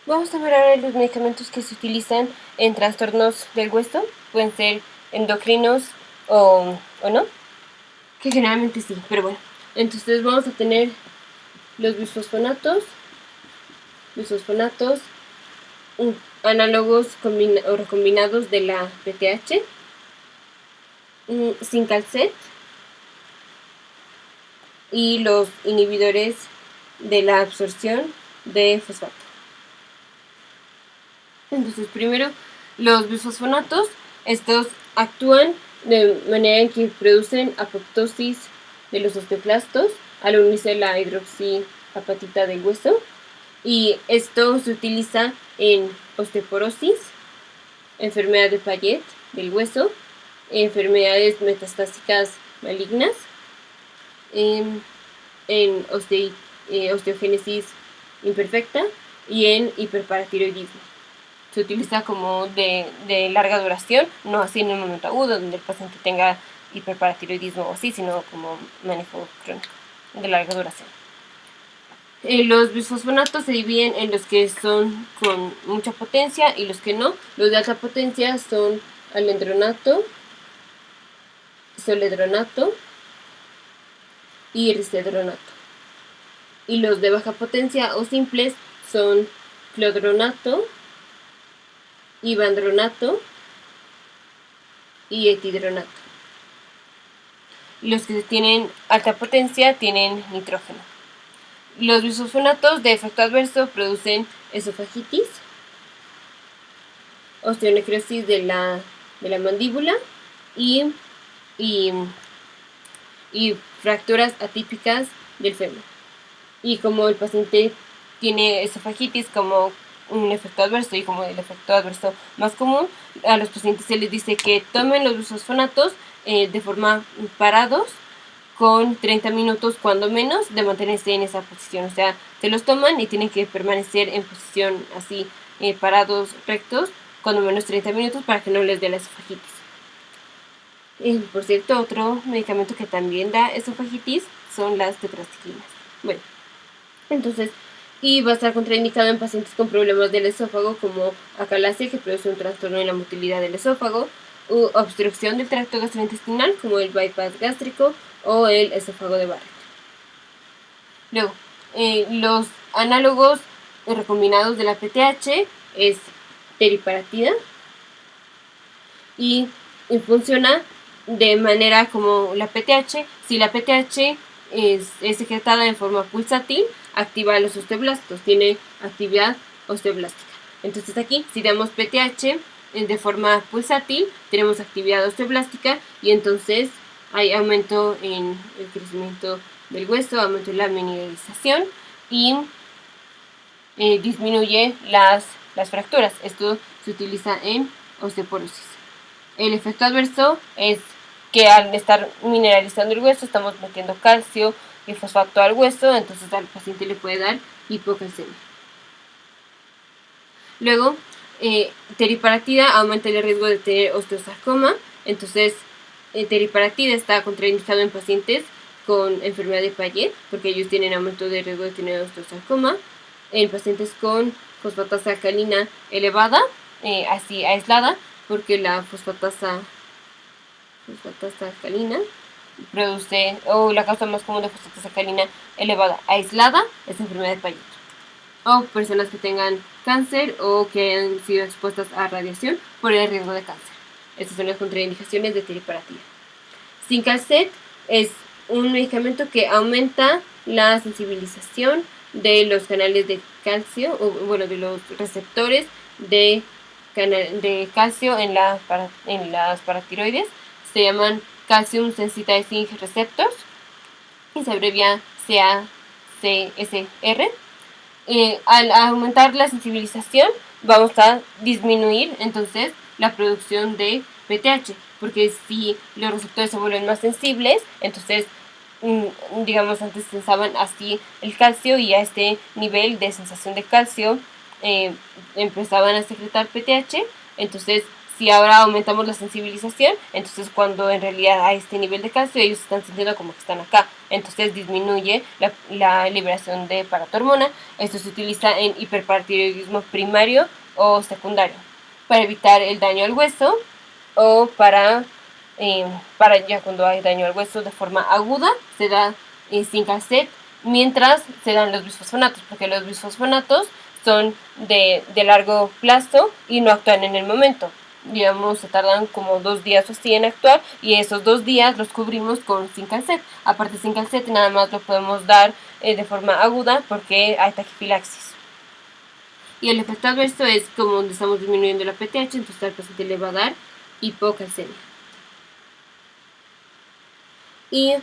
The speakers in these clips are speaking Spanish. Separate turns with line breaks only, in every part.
Vamos a ver ahora los medicamentos que se utilizan en trastornos del hueso. Pueden ser endocrinos o no, que generalmente sí, pero bueno. Entonces vamos a tener los bisfosfonatos, análogos o recombinados de la PTH, Sincalcet y los inhibidores de la absorción de fosfato. Entonces, primero, los bisfosfonatos, estos actúan de manera en que producen apoptosis de los osteoclastos al unirse la hidroxiapatita del hueso, y esto se utiliza en osteoporosis, enfermedad de Payet del hueso, enfermedades metastásicas malignas, en osteogénesis imperfecta y en hiperparatiroidismo. Se utiliza como de larga duración, no así en un momento agudo donde el paciente tenga hiperparatiroidismo o así, sino como manejo crónico de larga duración. Los bisfosfonatos se dividen en los que son con mucha potencia y los que no. Los de alta potencia son alendronato, zoledronato y risedronato. Y los de baja potencia o simples son clodronato, ivandronato y etidronato. Los que tienen alta potencia tienen nitrógeno. Los bisfosfonatos de efecto adverso producen esofagitis, osteonecrosis de la mandíbula y fracturas atípicas del fémur. Y como el paciente tiene esofagitis como un efecto adverso y como el efecto adverso más común, a los pacientes se les dice que tomen los bisfosfonatos de forma parados con 30 minutos cuando menos de mantenerse en esa posición. O sea, se los toman y tienen que permanecer en posición así, parados, rectos, cuando menos 30 minutos para que no les dé la esofagitis. Por cierto, otro medicamento que también da esofagitis son las tetraciclinas. Bueno, entonces, y va a estar contraindicado en pacientes con problemas del esófago como acalasia, que produce un trastorno en la motilidad del esófago, u obstrucción del tracto gastrointestinal como el bypass gástrico o el esófago de Barrett. Luego, los análogos recombinados de la PTH es teriparatida y funciona de manera como la PTH. Si la PTH es secretada en forma pulsátil, activa los osteoblastos, tiene actividad osteoblástica. Entonces aquí, si damos PTH de forma pulsátil, tenemos actividad osteoblástica y entonces hay aumento en el crecimiento del hueso, aumento en la mineralización y disminuye las fracturas. Esto se utiliza en osteoporosis. El efecto adverso es que al estar mineralizando el hueso estamos metiendo calcio y fosfato al hueso, entonces al paciente le puede dar hipocalcemia. Luego, teriparatida aumenta el riesgo de tener osteosarcoma. Entonces, teriparatida está contraindicado en pacientes con enfermedad de Payet, porque ellos tienen aumento de riesgo de tener osteosarcoma. En pacientes con fosfatasa alcalina elevada, así aislada, porque la fosfatasa alcalina produce, o la causa más común de fosfatasa alcalina elevada aislada es enfermedad de Payet. O personas que tengan cáncer o que hayan sido expuestas a radiación por el riesgo de cáncer. Estas son las contraindicaciones de teriparatida. Sincalcet es un medicamento que aumenta la sensibilización de los canales de calcio, o bueno, de los receptores de calcio en las paratiroides. Se llaman calcium sensitizing receptors y se abrevia CACSR. Al aumentar la sensibilización vamos a disminuir entonces la producción de PTH, porque si los receptores se vuelven más sensibles, entonces digamos antes sensaban así el calcio y a este nivel de sensación de calcio empezaban a secretar PTH, entonces si ahora aumentamos la sensibilización, entonces cuando en realidad hay este nivel de calcio, ellos están sintiendo como que están acá. Entonces disminuye la liberación de paratormona. Esto se utiliza en hiperparatiroidismo primario o secundario, para evitar el daño al hueso o para ya cuando hay daño al hueso de forma aguda, se da Sincalcet, mientras se dan los bisfosfonatos, porque los bisfosfonatos son de largo plazo y no actúan en el momento. Digamos, se tardan como 2 días o así en actuar, y esos 2 días los cubrimos con Sincalcet. Aparte, Sincalcet nada más lo podemos dar de forma aguda porque hay taquifilaxis. Y el efecto adverso es como donde estamos disminuyendo la PTH, entonces al paciente le va a dar hipocalcemia. Y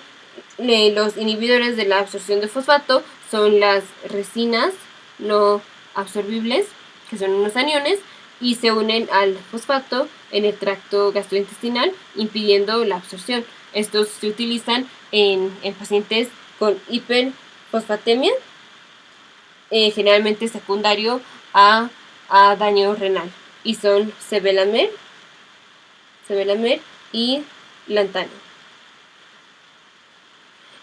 los inhibidores de la absorción de fosfato son las resinas no absorbibles, que son unos aniones, y se unen al fosfato en el tracto gastrointestinal, impidiendo la absorción. Estos se utilizan en pacientes con hiperfosfatemia, generalmente secundario a daño renal, y son sevelamer y lantano.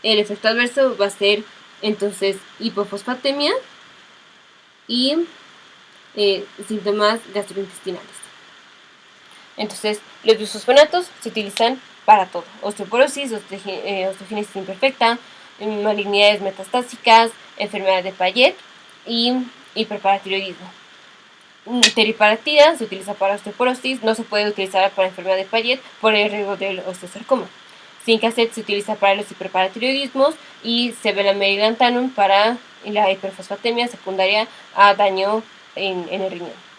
El efecto adverso va a ser entonces hipofosfatemia y síntomas gastrointestinales. Entonces, los bisfosfonatos se utilizan para todo: osteoporosis, osteogénesis imperfecta, malignidades metastásicas, enfermedad de Payet y hiperparatiroidismo. Teriparatida se utiliza para osteoporosis, no se puede utilizar para enfermedad de Payet por el riesgo del osteosarcoma. Sincalcet se utiliza para los hiperparatiroidismos y sevelamer y lantanum para la hiperfosfatemia secundaria a daño en el riñón.